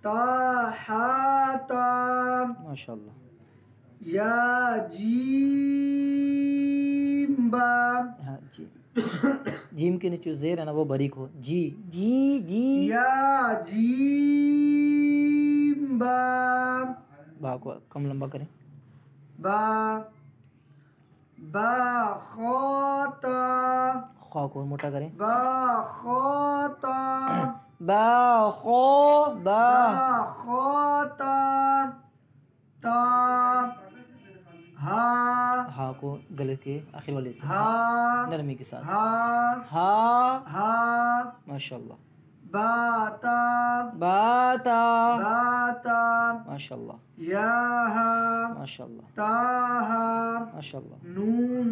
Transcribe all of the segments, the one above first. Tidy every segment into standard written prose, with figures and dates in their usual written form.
ता हा ता माशाल्लाह। या जीम बा। हाँ जी। जीम के नीचे जेर है ना वो बारीक हो। जी जी जी। या जीम बा। बा को कम लंबा करें। बा बा खोता। खा को मोटा करें। बा खोता। बा खो बा खोता ता हा। हा को गले के आखिर वाले से हा नरमी के साथ। हा हा हा माशाल्लाह। बाता बाता बाता माशाल्लाह। या हा माशाल्लाह। ता हा माशाल्लाह। नून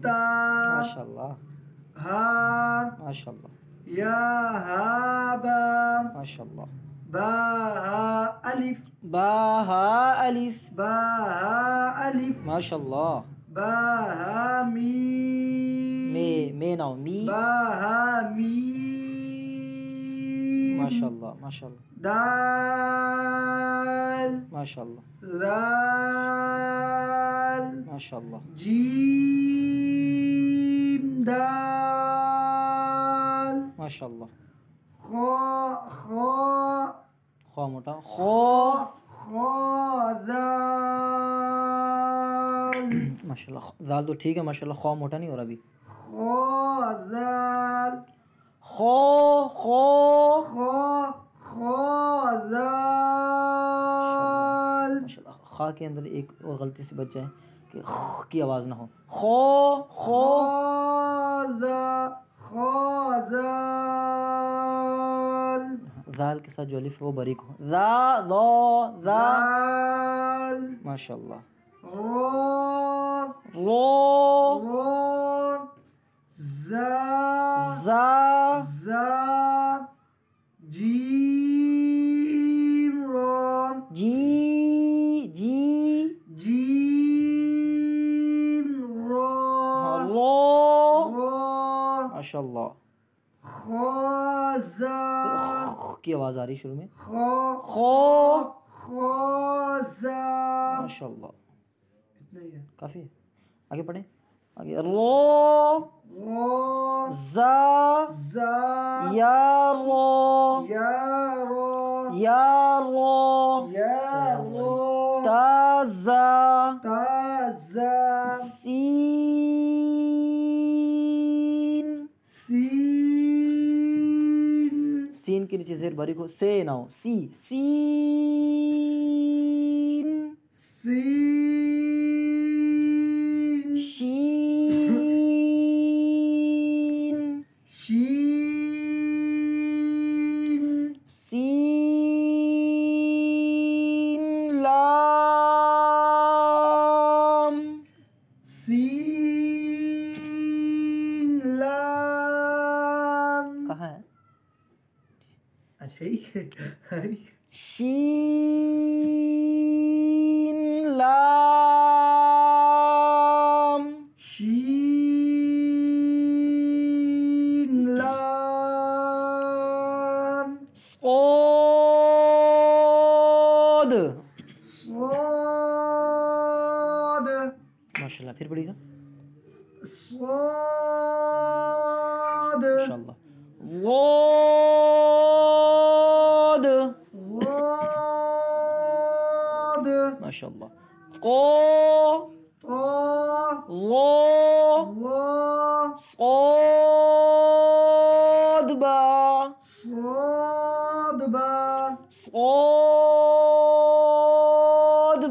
ता माशाल्लाह। हा माशाल्लाह। या हा बा माशाल्लाह। बा हा अलिफ बा हा अलिफ बा हा अलिफ माशाल्लाह। बा हा मीम मे ना हो मी बा हा मीम माशाल्लाह। माशाल्लाह। दाल माशाल्लाह। दाल माशाल्लाह। जीम दाल माशाल्लाह। खो खो खा मोटा खो खो दाल माशाल्लाह। दाल तो ठीक है माशाल्लाह। खा मोटा नहीं हो रहा अभी। खो दाल खो खो खो खो दाल माशाल्लाह। खा के अंदर एक और गलती से बच जाए कि ख की आवाज़ ना हो। खो खो जाल के साथ जो अलिफ है वो बारीक हो। जा लो जा माशाल्लाह। रो जा जीम रोम जी जी जीम रो रो रो माशाल्लाह। खोजा की आवाज़ आ रही शुरू में। खो खो खोजा माशाल्लाह। इतना ही है। काफ़ी है। आगे पढ़ें। आगे रो रो जा जा या रो या रो या रो या रो ताजा ताजा सीन सीन सीन के नीचे जेर बारीक हो। से ना हो। सी सीन सीन शीन शीन सीन लाम सीन लाम कहाँ है। अच्छा ही शीन लाम शीन लाम सोद स्वाद माशाल्लाह। फिर पढ़िएगा स्वाद माशाल्लाह। वोद वाद माशाल्लाह। को तो वो वो सोद बा स्वाद बा सोद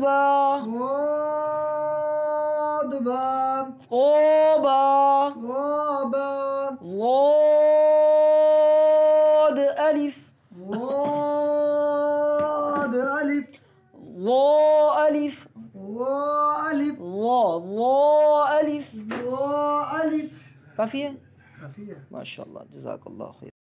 बा स्वाद बा ओबा तोबा वोद अलिफ वाद अलिफ वो अलिफ वो अलिफ वो अलिफ वो अलिफ काफ़ी है। काफी है। माशाल्लाह जज़ाकल्लाह खैर।